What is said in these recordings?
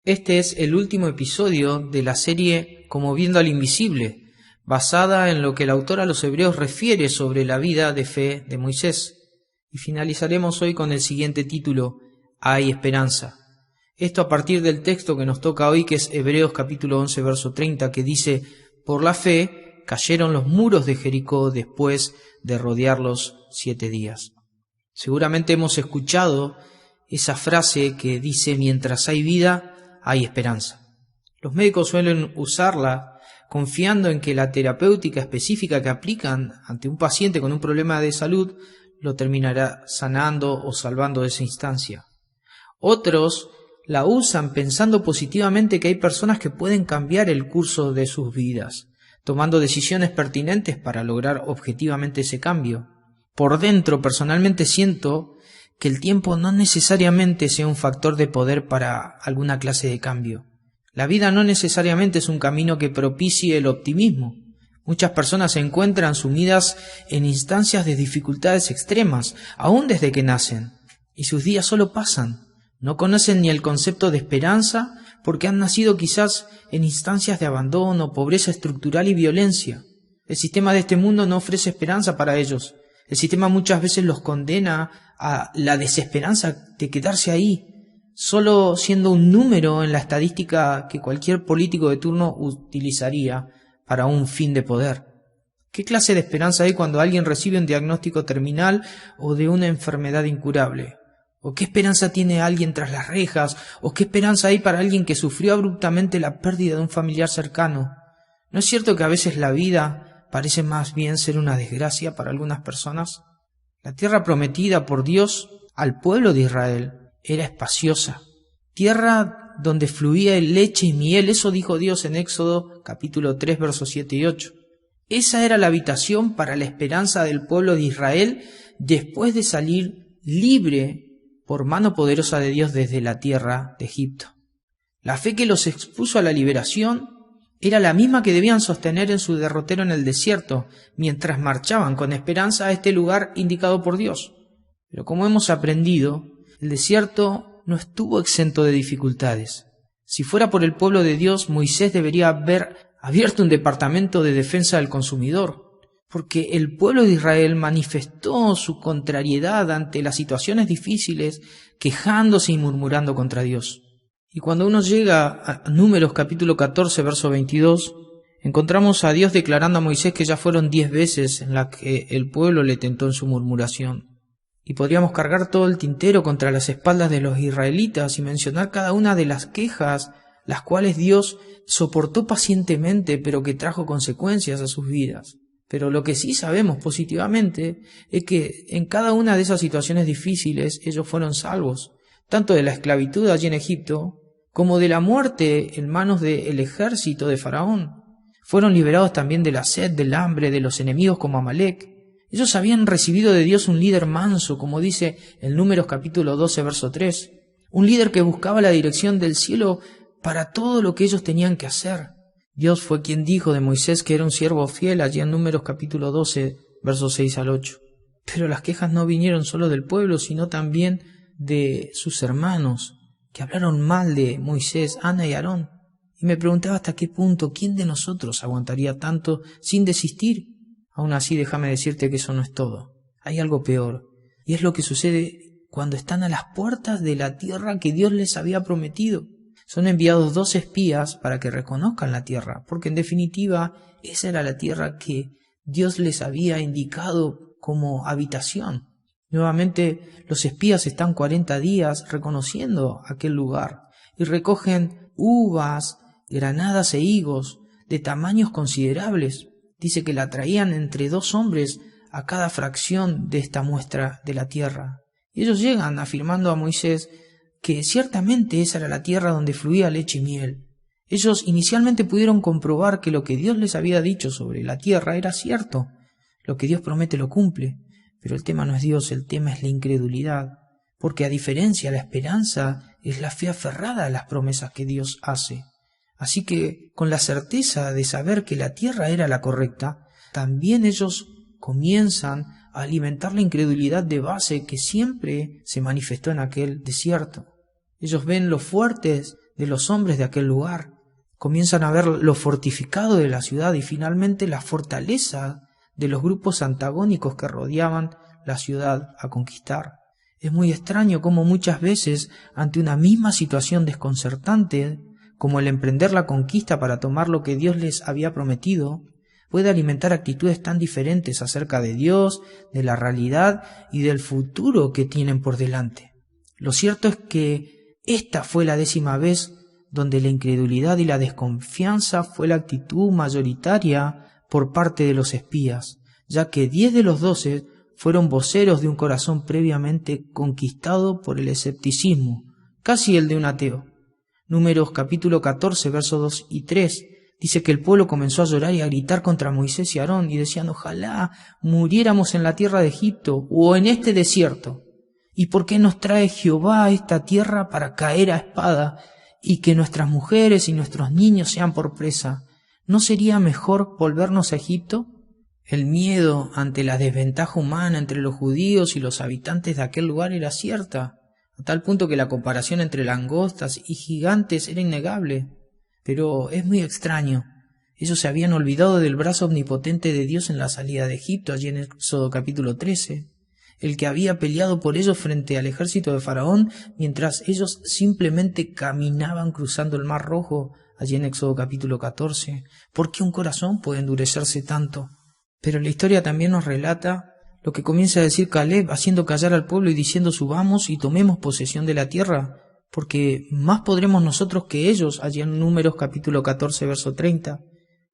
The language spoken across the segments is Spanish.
Este es el último episodio de la serie Como viendo al invisible, basada en lo que el autor a los Hebreos refiere sobre la vida de fe de Moisés. Y finalizaremos hoy con el siguiente título: Hay esperanza. Esto a partir del texto que nos toca hoy, que es Hebreos capítulo 11, verso 30, que dice: por la fe cayeron los muros de Jericó después de rodearlos 7 días. Seguramente hemos escuchado esa frase que dice: mientras hay vida, hay esperanza. Los médicos suelen usarla confiando en que la terapéutica específica que aplican ante un paciente con un problema de salud lo terminará sanando o salvando de esa instancia. Otros la usan pensando positivamente que hay personas que pueden cambiar el curso de sus vidas, tomando decisiones pertinentes para lograr objetivamente ese cambio. Por dentro, personalmente siento que el tiempo no necesariamente sea un factor de poder para alguna clase de cambio. La vida no necesariamente es un camino que propicie el optimismo. Muchas personas se encuentran sumidas en instancias de dificultades extremas, aún desde que nacen, y sus días solo pasan. No conocen ni el concepto de esperanza porque han nacido quizás en instancias de abandono, pobreza estructural y violencia. El sistema de este mundo no ofrece esperanza para ellos. El sistema muchas veces los condena a la desesperanza de quedarse ahí, solo siendo un número en la estadística que cualquier político de turno utilizaría para un fin de poder. ¿Qué clase de esperanza hay cuando alguien recibe un diagnóstico terminal o de una enfermedad incurable? ¿O qué esperanza tiene alguien tras las rejas? ¿O qué esperanza hay para alguien que sufrió abruptamente la pérdida de un familiar cercano? ¿No es cierto que a veces la vida parece más bien ser una desgracia para algunas personas? La tierra prometida por Dios al pueblo de Israel era espaciosa, tierra donde fluía leche y miel. Eso dijo Dios en Éxodo capítulo 3, versos 7 y 8. Esa era la habitación para la esperanza del pueblo de Israel después de salir libre por mano poderosa de Dios desde la tierra de Egipto. La fe que los expuso a la liberación era la misma que debían sostener en su derrotero en el desierto, mientras marchaban con esperanza a este lugar indicado por Dios. Pero como hemos aprendido, el desierto no estuvo exento de dificultades. Si fuera por el pueblo de Dios, Moisés debería haber abierto un departamento de defensa del consumidor, porque el pueblo de Israel manifestó su contrariedad ante las situaciones difíciles, quejándose y murmurando contra Dios. Y cuando uno llega a Números capítulo 14, verso 22, encontramos a Dios declarando a Moisés que ya fueron 10 veces en las que el pueblo le tentó en su murmuración. Y podríamos cargar todo el tintero contra las espaldas de los israelitas y mencionar cada una de las quejas, las cuales Dios soportó pacientemente, pero que trajo consecuencias a sus vidas. Pero lo que sí sabemos positivamente es que en cada una de esas situaciones difíciles ellos fueron salvos, tanto de la esclavitud allí en Egipto, como de la muerte en manos del ejército de Faraón. Fueron liberados también de la sed, del hambre, de los enemigos como Amalek. Ellos habían recibido de Dios un líder manso, como dice en Números capítulo 12, verso 3. Un líder que buscaba la dirección del cielo para todo lo que ellos tenían que hacer. Dios fue quien dijo de Moisés que era un siervo fiel allí en Números capítulo 12, versos 6 al 8. Pero las quejas no vinieron solo del pueblo, sino también de sus hermanos, que hablaron mal de Moisés, Ana y Aarón. Y me preguntaba hasta qué punto, ¿quién de nosotros aguantaría tanto sin desistir? Aún así, déjame decirte que eso no es todo. Hay algo peor, y es lo que sucede cuando están a las puertas de la tierra que Dios les había prometido. Son enviados 2 espías para que reconozcan la tierra, porque en definitiva esa era la tierra que Dios les había indicado como habitación. Nuevamente los espías están 40 días reconociendo aquel lugar y recogen uvas, granadas e higos de tamaños considerables. Dice que la traían entre 2 hombres a cada fracción de esta muestra de la tierra. Y ellos llegan afirmando a Moisés que ciertamente esa era la tierra donde fluía leche y miel. Ellos inicialmente pudieron comprobar que lo que Dios les había dicho sobre la tierra era cierto. Lo que Dios promete lo cumple. Pero el tema no es Dios, el tema es la incredulidad. Porque a diferencia, la esperanza es la fe aferrada a las promesas que Dios hace. Así que, con la certeza de saber que la tierra era la correcta, también ellos comienzan a alimentar la incredulidad de base que siempre se manifestó en aquel desierto. Ellos ven lo fuertes de los hombres de aquel lugar. Comienzan a ver lo fortificado de la ciudad y finalmente la fortaleza de los grupos antagónicos que rodeaban la ciudad a conquistar. Es muy extraño cómo muchas veces, ante una misma situación desconcertante, como el emprender la conquista para tomar lo que Dios les había prometido, puede alimentar actitudes tan diferentes acerca de Dios, de la realidad y del futuro que tienen por delante. Lo cierto es que esta fue la 10ª vez donde la incredulidad y la desconfianza fue la actitud mayoritaria por parte de los espías, ya que 10 de los 12 fueron voceros de un corazón previamente conquistado por el escepticismo, casi el de un ateo. Números capítulo 14, versos 2 y 3, dice que el pueblo comenzó a llorar y a gritar contra Moisés y Aarón y decían: ojalá muriéramos en la tierra de Egipto o en este desierto. ¿Y por qué nos trae Jehová a esta tierra para caer a espada y que nuestras mujeres y nuestros niños sean por presa? ¿No sería mejor volvernos a Egipto? El miedo ante la desventaja humana entre los judíos y los habitantes de aquel lugar era cierta, a tal punto que la comparación entre langostas y gigantes era innegable. Pero es muy extraño. Ellos se habían olvidado del brazo omnipotente de Dios en la salida de Egipto, allí en Éxodo capítulo 13, el que había peleado por ellos frente al ejército de Faraón, mientras ellos simplemente caminaban cruzando el Mar Rojo, allí en Éxodo capítulo 14. ¿Por qué un corazón puede endurecerse tanto? Pero la historia también nos relata lo que comienza a decir Caleb, haciendo callar al pueblo y diciendo: subamos y tomemos posesión de la tierra, porque más podremos nosotros que ellos, allí en Números capítulo 14, verso 30.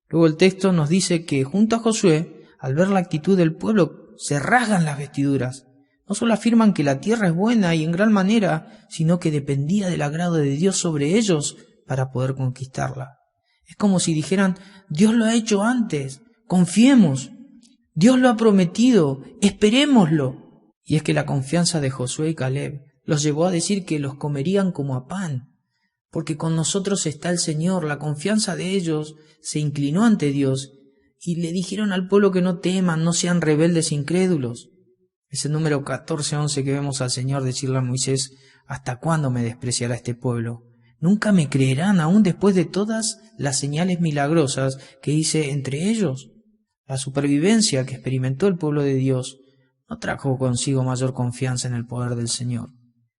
Luego el texto nos dice que junto a Josué, al ver la actitud del pueblo, se rasgan las vestiduras. No solo afirman que la tierra es buena y en gran manera, sino que dependía del agrado de Dios sobre ellos para poder conquistarla. Es como si dijeran: Dios lo ha hecho antes, confiemos, Dios lo ha prometido, esperémoslo. Y es que la confianza de Josué y Caleb los llevó a decir que los comerían como a pan, porque con nosotros está el Señor. La confianza de ellos se inclinó ante Dios y le dijeron al pueblo que no teman, no sean rebeldes e incrédulos. Es el número 14:11 que vemos al Señor decirle a Moisés: ¿hasta cuándo me despreciará este pueblo? ¿Nunca me creerán aún después de todas las señales milagrosas que hice entre ellos? La supervivencia que experimentó el pueblo de Dios no trajo consigo mayor confianza en el poder del Señor.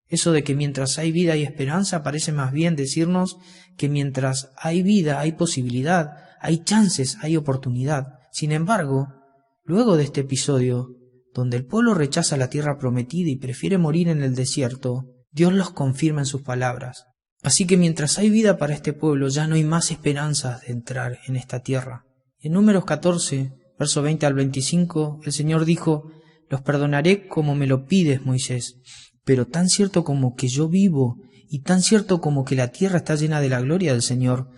Eso de que mientras hay vida hay esperanza parece más bien decirnos que mientras hay vida hay posibilidad, hay chances, hay oportunidad. Sin embargo, luego de este episodio, donde el pueblo rechaza la tierra prometida y prefiere morir en el desierto, Dios los confirma en sus palabras. Así que mientras hay vida para este pueblo, ya no hay más esperanzas de entrar en esta tierra. En Números 14, verso 20 al 25, el Señor dijo: los perdonaré como me lo pides, Moisés, pero tan cierto como que yo vivo y tan cierto como que la tierra está llena de la gloria del Señor,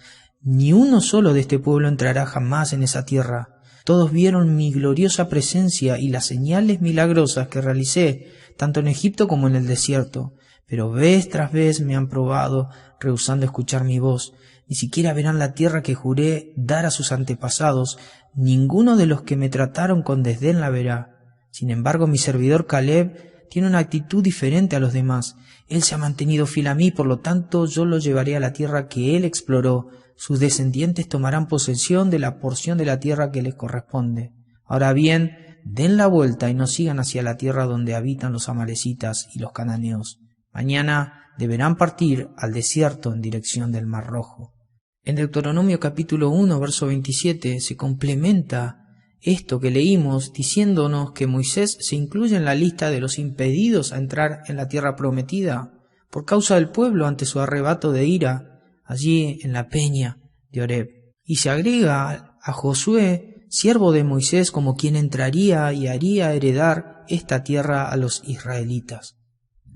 ni uno solo de este pueblo entrará jamás en esa tierra. Todos vieron mi gloriosa presencia y las señales milagrosas que realicé, tanto en Egipto como en el desierto, pero vez tras vez me han probado, rehusando escuchar mi voz. Ni siquiera verán la tierra que juré dar a sus antepasados. Ninguno de los que me trataron con desdén la verá. Sin embargo, mi servidor Caleb tiene una actitud diferente a los demás. Él se ha mantenido fiel a mí, por lo tanto yo lo llevaré a la tierra que él exploró. Sus descendientes tomarán posesión de la porción de la tierra que les corresponde. Ahora bien, den la vuelta y no sigan hacia la tierra donde habitan los amalecitas y los cananeos. Mañana deberán partir al desierto en dirección del Mar Rojo. En Deuteronomio capítulo 1, verso 27, se complementa esto que leímos diciéndonos que Moisés se incluye en la lista de los impedidos a entrar en la tierra prometida por causa del pueblo ante su arrebato de ira allí en la peña de Horeb. Y se agrega a Josué, siervo de Moisés, como quien entraría y haría heredar esta tierra a los israelitas.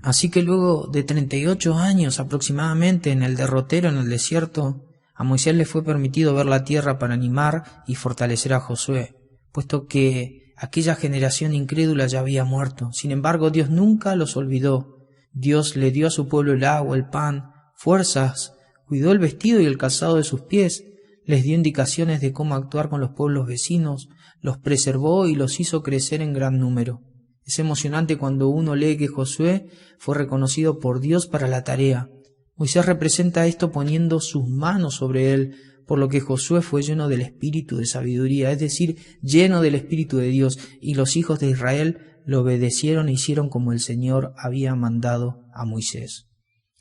Así que luego de 38 años aproximadamente en el derrotero en el desierto, a Moisés le fue permitido ver la tierra para animar y fortalecer a Josué, puesto que aquella generación incrédula ya había muerto. Sin embargo, Dios nunca los olvidó. Dios le dio a su pueblo el agua, el pan, fuerzas, cuidó el vestido y el calzado de sus pies, les dio indicaciones de cómo actuar con los pueblos vecinos, los preservó y los hizo crecer en gran número. Es emocionante cuando uno lee que Josué fue reconocido por Dios para la tarea. Moisés representa esto poniendo sus manos sobre él, por lo que Josué fue lleno del espíritu de sabiduría, es decir, lleno del espíritu de Dios, y los hijos de Israel lo obedecieron e hicieron como el Señor había mandado a Moisés.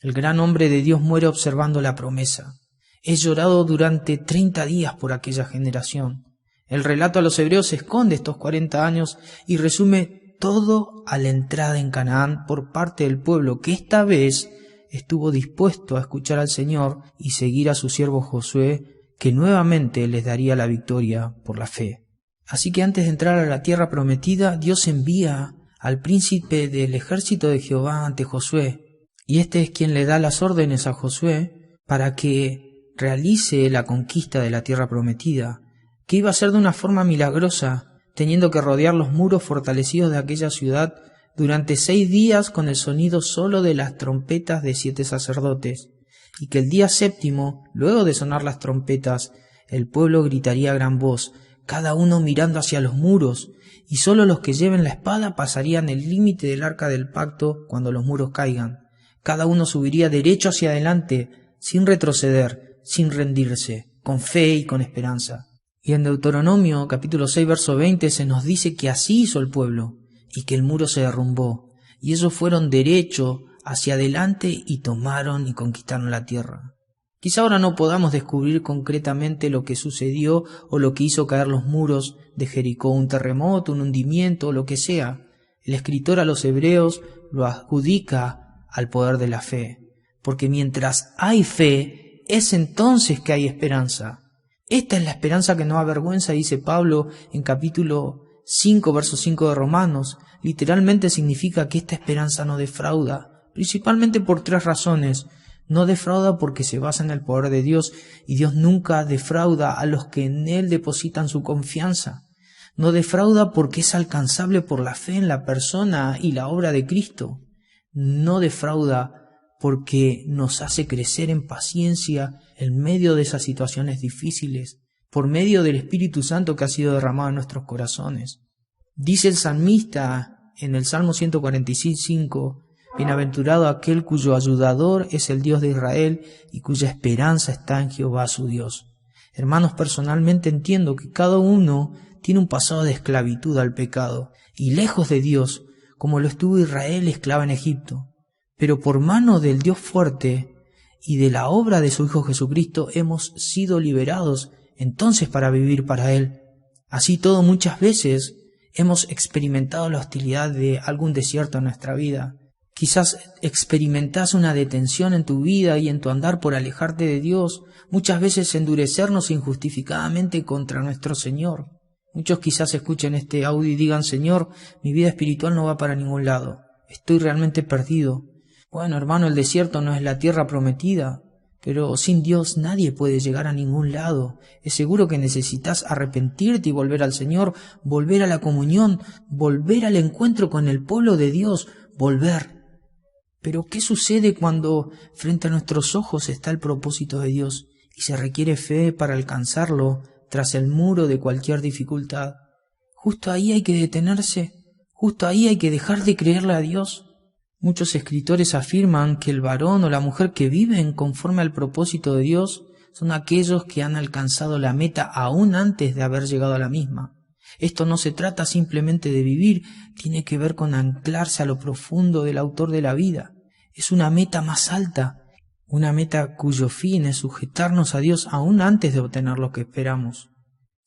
El gran hombre de Dios muere observando la promesa. Es llorado durante 30 días por aquella generación. El relato a los hebreos esconde estos 40 años y resume todo a la entrada en Canaán por parte del pueblo, que esta vez estuvo dispuesto a escuchar al Señor y seguir a su siervo Josué, que nuevamente les daría la victoria por la fe. Así que antes de entrar a la tierra prometida, Dios envía al príncipe del ejército de Jehová ante Josué, y este es quien le da las órdenes a Josué para que realice la conquista de la tierra prometida, que iba a ser de una forma milagrosa, teniendo que rodear los muros fortalecidos de aquella ciudad durante 6 días con el sonido solo de las trompetas de 7 sacerdotes, y que el día 7º, luego de sonar las trompetas, el pueblo gritaría a gran voz, cada uno mirando hacia los muros, y sólo los que lleven la espada pasarían el límite del arca del pacto cuando los muros caigan. Cada uno subiría derecho hacia adelante, sin retroceder, sin rendirse, con fe y con esperanza. Y en Deuteronomio capítulo 6 verso 20 se nos dice que así hizo el pueblo, y que el muro se derrumbó, y ellos fueron derecho hacia adelante y tomaron y conquistaron la tierra. Quizá ahora no podamos descubrir concretamente lo que sucedió o lo que hizo caer los muros de Jericó, un terremoto, un hundimiento o lo que sea. El escritor a los hebreos lo adjudica al poder de la fe, porque mientras hay fe, es entonces que hay esperanza. Esta es la esperanza que no avergüenza, dice Pablo en capítulo 5, verso 5 de Romanos. Literalmente significa que esta esperanza no defrauda, principalmente por 3 razones. No defrauda porque se basa en el poder de Dios, y Dios nunca defrauda a los que en Él depositan su confianza. No defrauda porque es alcanzable por la fe en la persona y la obra de Cristo. No defrauda porque nos hace crecer en paciencia en medio de esas situaciones difíciles, por medio del Espíritu Santo que ha sido derramado en nuestros corazones. Dice el salmista en el Salmo 146:5, bienaventurado aquel cuyo ayudador es el Dios de Israel y cuya esperanza está en Jehová su Dios. Hermanos, personalmente entiendo que cada uno tiene un pasado de esclavitud al pecado y lejos de Dios, como lo estuvo Israel esclava en Egipto. Pero por mano del Dios fuerte y de la obra de su Hijo Jesucristo hemos sido liberados entonces para vivir para Él. Así todo, muchas veces hemos experimentado la hostilidad de algún desierto en nuestra vida. Quizás experimentás una detención en tu vida y en tu andar por alejarte de Dios, muchas veces endurecernos injustificadamente contra nuestro Señor. Muchos quizás escuchen este audio y digan, Señor, mi vida espiritual no va para ningún lado, estoy realmente perdido. Bueno, hermano, el desierto no es la tierra prometida, pero sin Dios nadie puede llegar a ningún lado. Es seguro que necesitas arrepentirte y volver al Señor, volver a la comunión, volver al encuentro con el pueblo de Dios, volver. Pero ¿qué sucede cuando frente a nuestros ojos está el propósito de Dios y se requiere fe para alcanzarlo tras el muro de cualquier dificultad? Justo ahí hay que detenerse, justo ahí hay que dejar de creerle a Dios. Muchos escritores afirman que el varón o la mujer que viven conforme al propósito de Dios son aquellos que han alcanzado la meta aún antes de haber llegado a la misma. Esto no se trata simplemente de vivir, tiene que ver con anclarse a lo profundo del autor de la vida. Es una meta más alta, una meta cuyo fin es sujetarnos a Dios aún antes de obtener lo que esperamos.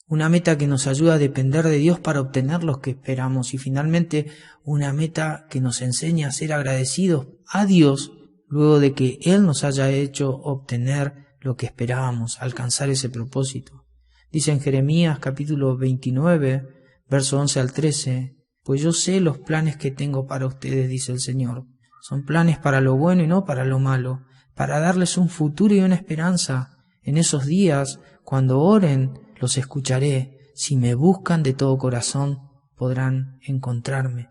Una meta que nos ayuda a depender de Dios para obtener lo que esperamos y finalmente una meta que nos enseña a ser agradecidos a Dios luego de que Él nos haya hecho obtener lo que esperábamos, alcanzar ese propósito. Dice en Jeremías capítulo 29, verso 11 al 13, pues yo sé los planes que tengo para ustedes, dice el Señor. Son planes para lo bueno y no para lo malo, para darles un futuro y una esperanza. En esos días, cuando oren, los escucharé. Si me buscan de todo corazón, podrán encontrarme.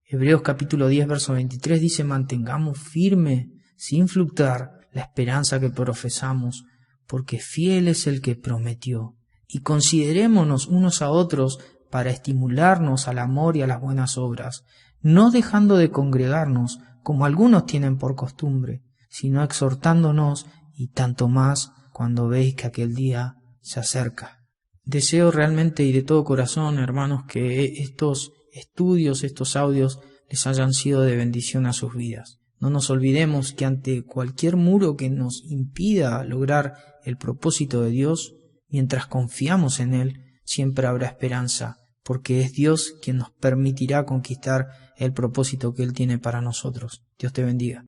Hebreos capítulo 10, verso 23 dice, mantengamos firme, sin fluctuar, la esperanza que profesamos, porque fiel es el que prometió. Y considerémonos unos a otros para estimularnos al amor y a las buenas obras, no dejando de congregarnos, como algunos tienen por costumbre, sino exhortándonos, y tanto más cuando veis que aquel día se acerca. Deseo realmente y de todo corazón, hermanos, que estos estudios, estos audios les hayan sido de bendición a sus vidas. No nos olvidemos que ante cualquier muro que nos impida lograr el propósito de Dios, mientras confiamos en Él, siempre habrá esperanza, porque es Dios quien nos permitirá conquistar el propósito que Él tiene para nosotros. Dios te bendiga.